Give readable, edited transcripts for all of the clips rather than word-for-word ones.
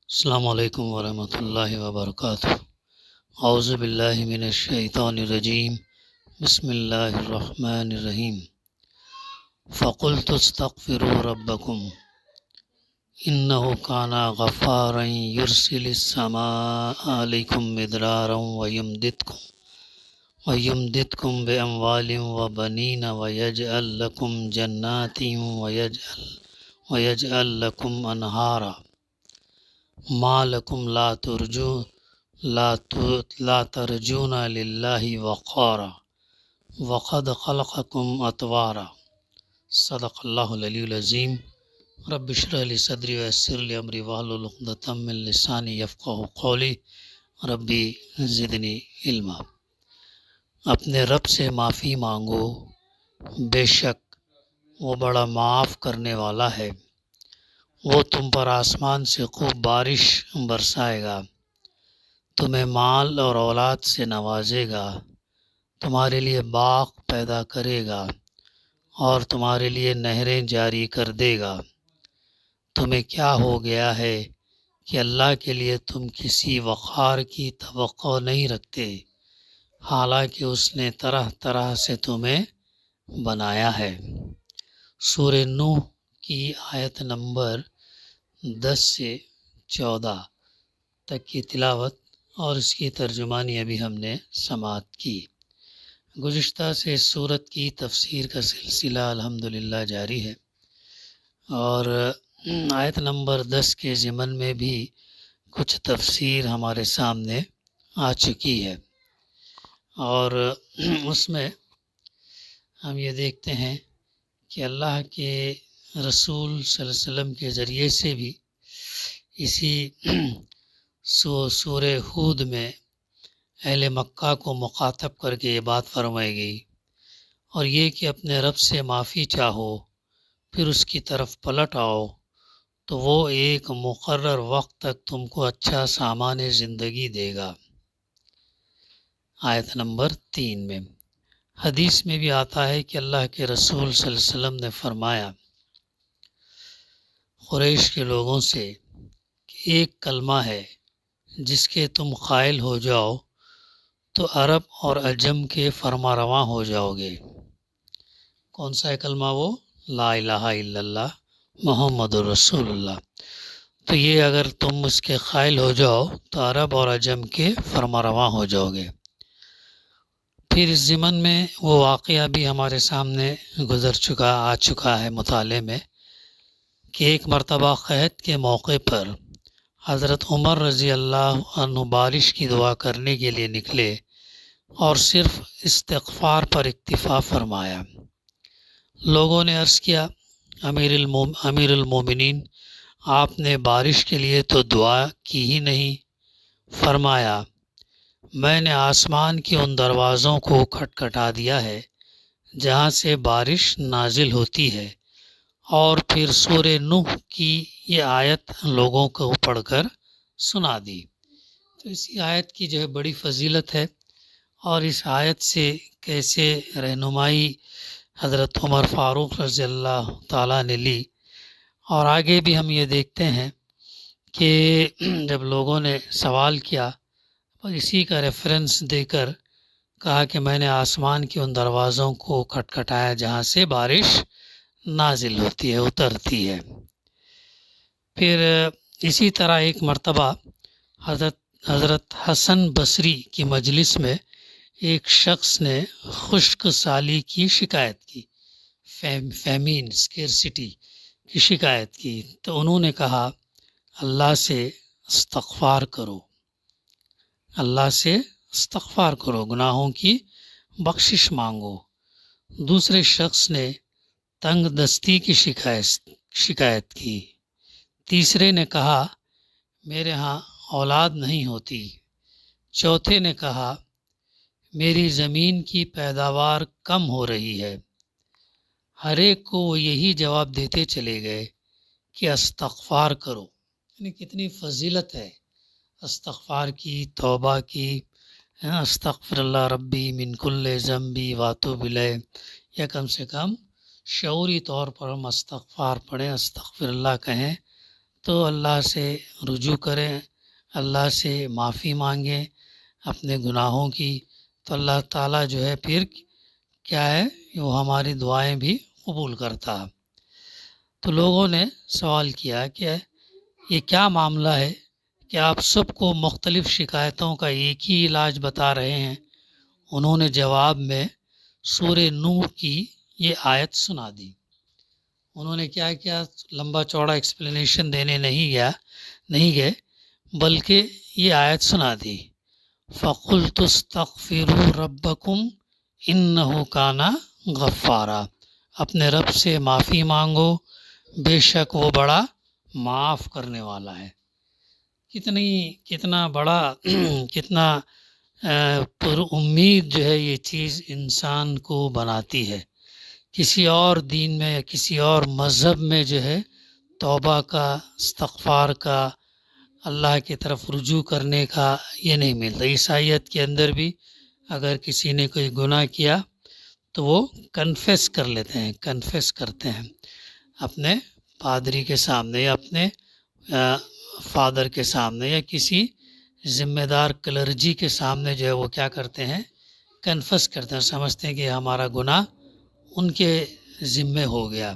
السلام علیکم ورحمۃ اللہ وبرکاتہ۔ اعوذ باللہ من الشیطان الرجیم، بسم اللہ الرحمن الرحیم۔ فقلت استغفروا ربکم انہ کان غفارا یرسل السماء علیکم مدرارا ویمددکم باموال وبنین ویجعل لکم جنات ویجعل لکم انہارا ما لکم لا ترجون للہ وقارا وقد خلقکم اطوارا۔ صدق اللہ العلی العظیم۔ رب اشرح لی صدری ویسر لی امری واحلل عقدۃ من لسانی یفقہوا قولی۔ ربی زدنی علما۔ اپنے رب سے معافی مانگو، بے شک وہ بڑا معاف کرنے والا ہے۔ وہ تم پر آسمان سے خوب بارش برسائے گا، تمہیں مال اور اولاد سے نوازے گا، تمہارے لیے باغ پیدا کرے گا اور تمہارے لیے نہریں جاری کر دے گا۔ تمہیں کیا ہو گیا ہے کہ اللہ کے لیے تم کسی وقار کی توقع نہیں رکھتے، حالانکہ اس نے طرح طرح سے تمہیں بنایا ہے۔ سورہ نوح کی آیت نمبر 10 سے 14 تک کی تلاوت اور اس کی ترجمانی ابھی ہم نے سماعت کی۔ گزشتہ سے اس سورت کی تفسیر کا سلسلہ الحمدللہ جاری ہے، اور آیت نمبر 10 کے ضمن میں بھی کچھ تفسیر ہمارے سامنے آ چکی ہے، اور اس میں ہم یہ دیکھتے ہیں کہ اللہ کے رسول صلی اللہ علیہ وسلم کے ذریعے سے بھی اسی سورہ ہود میں اہل مکہ کو مخاطب کر کے یہ بات فرمائی گئی، اور یہ کہ اپنے رب سے معافی چاہو، پھر اس کی طرف پلٹ آؤ تو وہ ایک مقرر وقت تک تم کو اچھا سامان زندگی دے گا۔ آیت نمبر 3 میں حدیث میں بھی آتا ہے کہ اللہ کے رسول صلی اللہ علیہ وسلم نے فرمایا قریش کے لوگوں سے کہ ایک کلمہ ہے جس کے تم قائل ہو جاؤ تو عرب اور عجم کے فرما رواں ہو جاؤ گے۔ کون سا ہے کلمہ؟ وہ لا الہ الا اللہ محمد الرسول اللہ۔ تو یہ اگر تم اس کے قائل ہو جاؤ تو عرب اور عجم کے فرما رواں ہو جاؤ گے۔ پھر اس ضمن میں وہ واقعہ بھی ہمارے سامنے آ چکا ہے مطالعے میں، کہ ایک مرتبہ قحط کے موقع پر حضرت عمر رضی اللہ عنہ بارش کی دعا کرنے کے لیے نکلے اور صرف استغفار پر اکتفا فرمایا۔ لوگوں نے عرض کیا امیر المومنین، آپ نے بارش کے لیے تو دعا کی ہی نہیں۔ فرمایا میں نے آسمان کے ان دروازوں کو کھٹکھٹا دیا ہے جہاں سے بارش نازل ہوتی ہے، اور پھر سورہ نوح کی یہ آیت لوگوں کو پڑھ کر سنا دی۔ تو اسی آیت کی جو ہے بڑی فضیلت ہے، اور اس آیت سے کیسے رہنمائی حضرت عمر فاروق رضی اللہ تعالیٰ نے لی، اور آگے بھی ہم یہ دیکھتے ہیں کہ جب لوگوں نے سوال کیا اور اسی کا ریفرنس دے کر کہا کہ میں نے آسمان کے ان دروازوں کو کھٹکھٹایا جہاں سے بارش نازل ہوتی ہے، اترتی ہے۔ پھر اسی طرح ایک مرتبہ حضرت حسن بصری کی مجلس میں ایک شخص نے خشک سالی کی شکایت کی، فیمین اسکیرسٹی کی شکایت کی، تو انہوں نے کہا اللہ سے استغفار کرو، اللہ سے استغفار کرو، گناہوں کی بخشش مانگو۔ دوسرے شخص نے تنگ دستی کی شکایت کی۔ تیسرے نے کہا میرے ہاں اولاد نہیں ہوتی۔ چوتھے نے کہا میری زمین کی پیداوار کم ہو رہی ہے۔ ہر ایک کو وہ یہی جواب دیتے چلے گئے کہ استغفار کرو۔ یعنی کتنی فضیلت ہے استغفار کی، توبہ کی۔ استغفر اللہ ربی من کل ذنبی واتوب الیہ، یا کم سے کم شعوری طور پر ہم استغفار پڑھیں، استغفر اللہ کہیں، تو اللہ سے رجوع کریں، اللہ سے معافی مانگیں اپنے گناہوں کی، تو اللہ تعالیٰ جو ہے پھر کیا ہے وہ ہماری دعائیں بھی قبول کرتا ہے۔ تو لوگوں نے سوال کیا کہ یہ کیا معاملہ ہے کہ آپ سب کو مختلف شکایتوں کا ایک ہی علاج بتا رہے ہیں؟ انہوں نے جواب میں سورہ نوح کی یہ آیت سنا دی۔ انہوں نے کیا کیا، لمبا چوڑا ایکسپلینیشن دینے نہیں گئے بلکہ یہ آیت سنا دی۔ فَقُلْتُ اسْتَغْفِرُوا رَبَّكُمْ إِنَّهُ كَانَ غَفَّارًا، اپنے رب سے معافی مانگو، بے شک وہ بڑا معاف کرنے والا ہے۔ کتنا بڑا کتنا پر امید جو ہے یہ چیز انسان کو بناتی ہے۔ کسی اور دین میں یا کسی اور مذہب میں جو ہے توبہ کا، استغفار کا، اللہ کی طرف رجوع کرنے کا یہ نہیں ملتا۔ عیسائیت کے اندر بھی اگر کسی نے کوئی گناہ کیا تو وہ کنفیس کرتے ہیں اپنے پادری کے سامنے یا اپنے فادر کے سامنے یا کسی ذمہ دار کلرجی کے سامنے جو ہے وہ کیا کرتے ہیں، کنفیس کرتے ہیں، سمجھتے ہیں کہ ہمارا گناہ ان کے ذمے ہو گیا،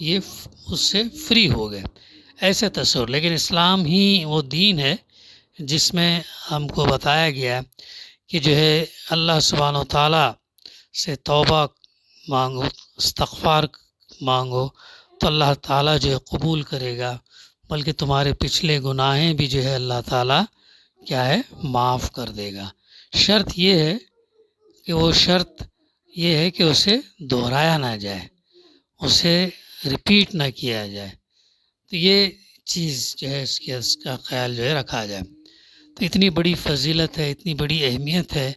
یہ اس سے فری ہو گئے، ایسے تصور۔ لیکن اسلام ہی وہ دین ہے جس میں ہم کو بتایا گیا کہ جو ہے اللہ سبحانہ و تعالیٰ سے توبہ مانگو، استغفار مانگو تو اللہ تعالیٰ جو ہے قبول کرے گا، بلکہ تمہارے پچھلے گناہیں بھی جو ہے اللہ تعالیٰ کیا ہے معاف کر دے گا۔ شرط یہ ہے کہ اسے دہرایا نہ جائے، اسے ریپیٹ نہ کیا جائے، تو یہ چیز جو ہے اس کا خیال جو ہے رکھا جائے۔ تو اتنی بڑی فضیلت ہے، اتنی بڑی اہمیت ہے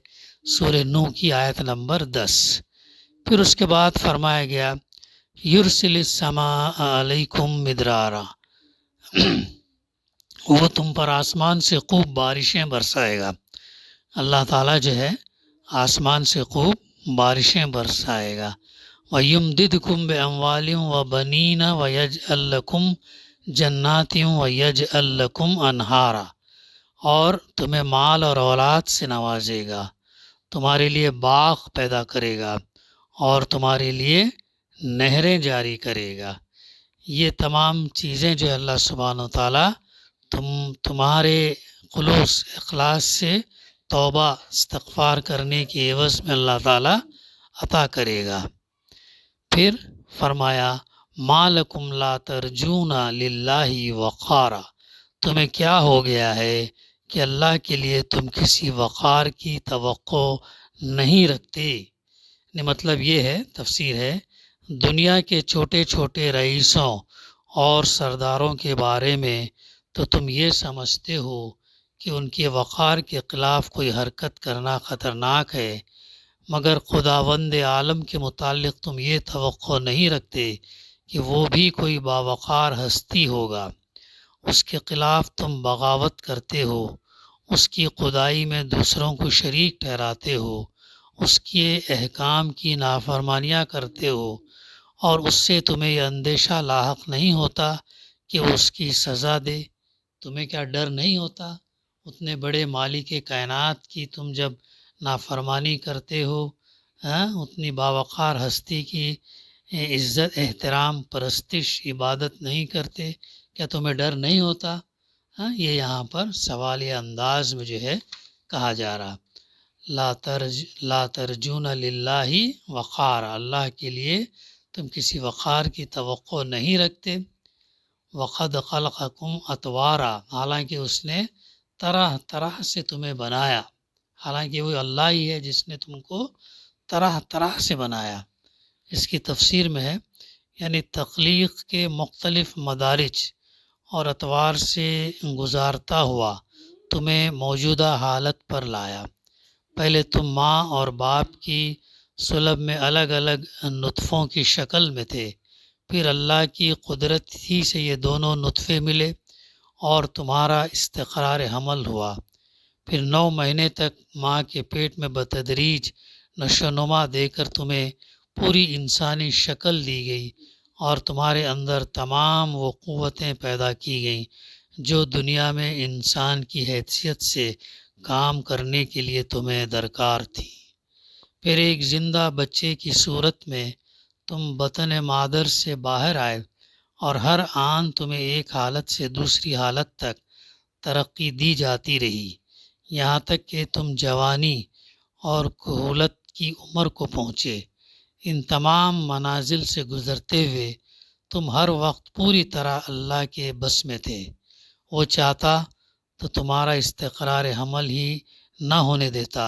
سورہ نوح کی آیت نمبر 10۔ پھر اس کے بعد فرمایا گیا یرسل السماء علیکم مدرارا، وہ تم پر آسمان سے خوب بارشیں برسائے گا۔ اللہ تعالیٰ جو ہے آسمان سے خوب بارشیں برسائے گا۔ وَيُمْدِدْكُمْ بِأَمْوَالٍ وَبَنِينَ وَيَجْعَلْ لَكُمْ جَنَّاتٍ وَيَجْعَلْ لَكُمْ أَنْهَارًا، اور تمہیں مال اور اولاد سے نوازے گا، تمہارے لیے باغ پیدا کرے گا اور تمہارے لیے نہریں جاری کرے گا۔ یہ تمام چیزیں جو اللہ سبحانہ و تعالیٰ تمہارے خلوص اخلاص سے توبہ استغفار کرنے کے عوض میں اللہ تعالیٰ عطا کرے گا۔ پھر فرمایا ما لکم لا ترجون للہ وقارا، تمہیں کیا ہو گیا ہے کہ اللہ کے لیے تم کسی وقار کی توقع نہیں رکھتے۔ مطلب یہ ہے، تفسیر ہے، دنیا کے چھوٹے چھوٹے رئیسوں اور سرداروں کے بارے میں تو تم یہ سمجھتے ہو کہ ان کے وقار کے خلاف کوئی حرکت کرنا خطرناک ہے، مگر خداوند عالم کے متعلق تم یہ توقع نہیں رکھتے کہ وہ بھی کوئی باوقار ہستی ہوگا۔ اس کے خلاف تم بغاوت کرتے ہو، اس کی خدائی میں دوسروں کو شریک ٹھہراتے ہو، اس کے احکام کی نافرمانیاں کرتے ہو، اور اس سے تمہیں یہ اندیشہ لاحق نہیں ہوتا کہ وہ اس کی سزا دے۔ تمہیں کیا ڈر نہیں ہوتا اتنے بڑے مالک کائنات کی تم جب نافرمانی کرتے ہو، اتنی باوقار ہستی کی عزت احترام پرستش عبادت نہیں کرتے، کیا تمہیں ڈر نہیں ہوتا؟ یہ یہاں پر سوالیہ انداز میں جو ہے کہا جا رہا، لا ترجون للہ وقار، اللہ کے لیے تم کسی وقار کی توقع نہیں رکھتے۔ وقد خلقکم اطوارا، حالانکہ اس نے طرح طرح سے تمہیں بنایا، حالانکہ وہ اللہ ہی ہے جس نے تم کو طرح طرح سے بنایا۔ اس کی تفسیر میں ہے یعنی تخلیق کے مختلف مدارج اور اطوار سے گزارتا ہوا تمہیں موجودہ حالت پر لایا۔ پہلے تم ماں اور باپ کی صلب میں الگ الگ نطفوں کی شکل میں تھے، پھر اللہ کی قدرت ہی سے یہ دونوں نطفے ملے اور تمہارا استقرار حمل ہوا، پھر 9 مہینے تک ماں کے پیٹ میں بتدریج نشو و نما دے کر تمہیں پوری انسانی شکل دی گئی اور تمہارے اندر تمام وہ قوتیں پیدا کی گئیں جو دنیا میں انسان کی حیثیت سے کام کرنے کے لیے تمہیں درکار تھی۔ پھر ایک زندہ بچے کی صورت میں تم بطن مادر سے باہر آئے اور ہر آن تمہیں ایک حالت سے دوسری حالت تک ترقی دی جاتی رہی، یہاں تک کہ تم جوانی اور کہولت کی عمر کو پہنچے۔ ان تمام منازل سے گزرتے ہوئے تم ہر وقت پوری طرح اللہ کے بس میں تھے۔ وہ چاہتا تو تمہارا استقرار حمل ہی نہ ہونے دیتا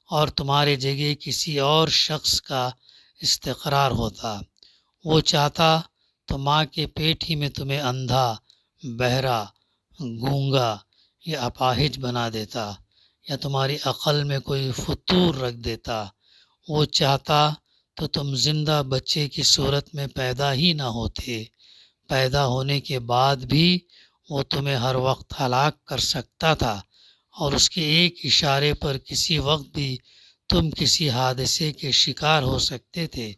اور تمہارے جگہ کسی اور شخص کا استقرار ہوتا۔ وہ چاہتا تو ماں کے پیٹ ہی میں تمہیں اندھا، بہرا، گونگا یا اپاہج بنا دیتا، یا تمہاری عقل میں کوئی فطور رکھ دیتا۔ وہ چاہتا تو تم زندہ بچے کی صورت میں پیدا ہی نہ ہوتے۔ پیدا ہونے کے بعد بھی وہ تمہیں ہر وقت ہلاک کر سکتا تھا، اور اس کے ایک اشارے پر کسی وقت بھی تم کسی حادثے کے شکار ہو سکتے تھے۔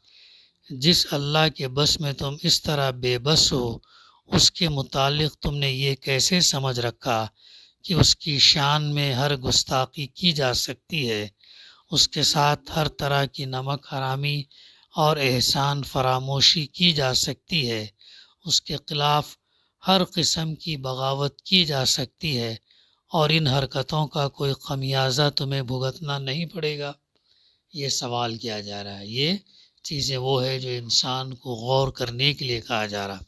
جس اللہ کے بس میں تم اس طرح بے بس ہو، اس کے متعلق تم نے یہ کیسے سمجھ رکھا کہ اس کی شان میں ہر گستاخی کی جا سکتی ہے، اس کے ساتھ ہر طرح کی نمک حرامی اور احسان فراموشی کی جا سکتی ہے، اس کے خلاف ہر قسم کی بغاوت کی جا سکتی ہے، اور ان حرکتوں کا کوئی خمیازہ تمہیں بھگتنا نہیں پڑے گا؟ یہ سوال کیا جا رہا ہے۔ یہ چیزیں وہ ہے جو انسان کو غور کرنے کے لیے کہا جا رہا۔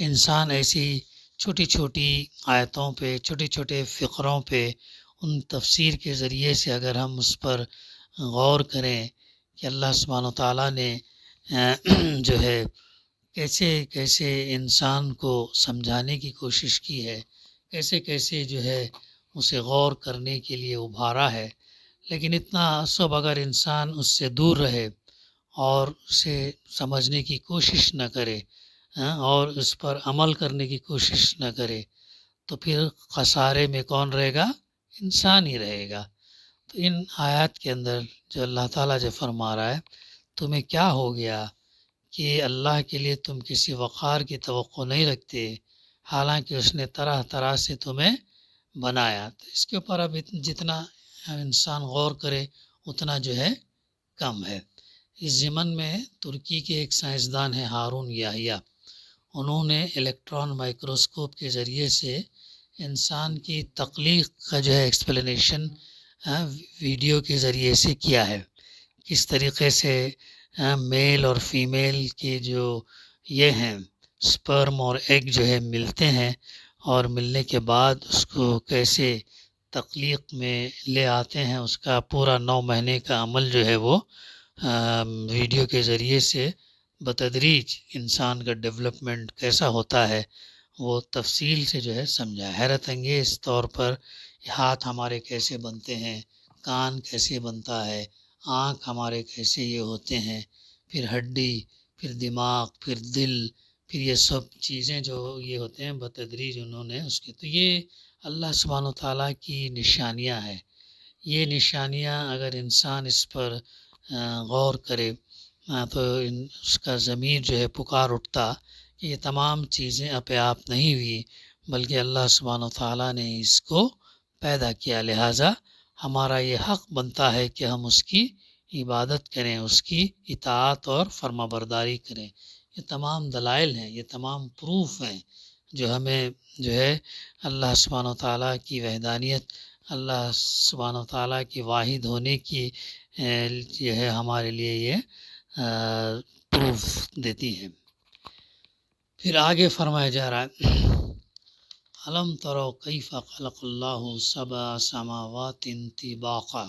انسان ایسی چھوٹی چھوٹی آیتوں پہ، چھوٹے چھوٹے فقروں پہ، ان تفسیر کے ذریعے سے اگر ہم اس پر غور کریں کہ اللہ سبحانہ وتعالیٰ نے جو ہے کیسے کیسے انسان کو سمجھانے کی کوشش کی ہے، کیسے کیسے جو ہے اسے غور کرنے کے لیے ابھارا ہے، لیکن اتنا سب اگر انسان اس سے دور رہے اور اسے سمجھنے کی کوشش نہ کرے اور اس پر عمل کرنے کی کوشش نہ کرے، تو پھر خسارے میں کون رہے گا؟ انسان ہی رہے گا۔ تو ان آیات کے اندر جو اللہ تعالیٰ جو فرما رہا ہے، تمہیں کیا ہو گیا کہ اللہ کے لیے تم کسی وقار کی توقع نہیں رکھتے، حالانکہ اس نے طرح طرح سے تمہیں بنایا۔ تو اس کے اوپر اب جتنا انسان غور کرے اتنا جو ہے کم ہے۔ اس ضمن میں ترکی کے ایک سائنسدان ہیں ہارون یحییٰ، انہوں نے الیکٹران مائکروسکوپ کے ذریعے سے انسان کی تخلیق کا جو ہے ایکسپلینیشن ویڈیو کے ذریعے سے کیا ہے، کس طریقے سے میل اور فیمیل کے جو یہ ہیں سپرم اور ایگ جو ہے ملتے ہیں، اور ملنے کے بعد اس کو کیسے تخلیق میں لے آتے ہیں، اس کا پورا 9 مہینے کا عمل جو ہے وہ ویڈیو کے ذریعے سے بتدریج انسان کا ڈیولپمنٹ کیسا ہوتا ہے وہ تفصیل سے جو ہے سمجھا۔ حیرت انگیز طور پر ہاتھ ہمارے کیسے بنتے ہیں، کان کیسے بنتا ہے، آنکھ ہمارے کیسے یہ ہوتے ہیں، پھر ہڈی، پھر دماغ، پھر دل، پھر یہ سب چیزیں جو یہ ہوتے ہیں بتدریج انہوں نے اس کے، تو یہ اللہ سبحانہ وتعالیٰ کی نشانیاں ہیں۔ یہ نشانیاں اگر انسان اس پر غور کرے تو اس کا ضمیر جو ہے پکار اٹھتا کہ یہ تمام چیزیں اپنے آپ نہیں ہوئی، بلکہ اللہ سبحانہ وتعالیٰ نے اس کو پیدا کیا، لہٰذا ہمارا یہ حق بنتا ہے کہ ہم اس کی عبادت کریں، اس کی اطاعت اور فرما برداری کریں۔ یہ تمام دلائل ہیں، یہ تمام پروف ہیں جو ہمیں جو ہے اللہ سبحانہ وتعالیٰ کی وحدانیت، اللہ سبحانہ وتعالیٰ کی واحد ہونے کی جو ہے ہمارے لیے یہ پروف دیتی ہیں۔ پھر آگے فرمایا جا رہا ہے الم تروا کیف خلق اللہ سبع سماوات طباقا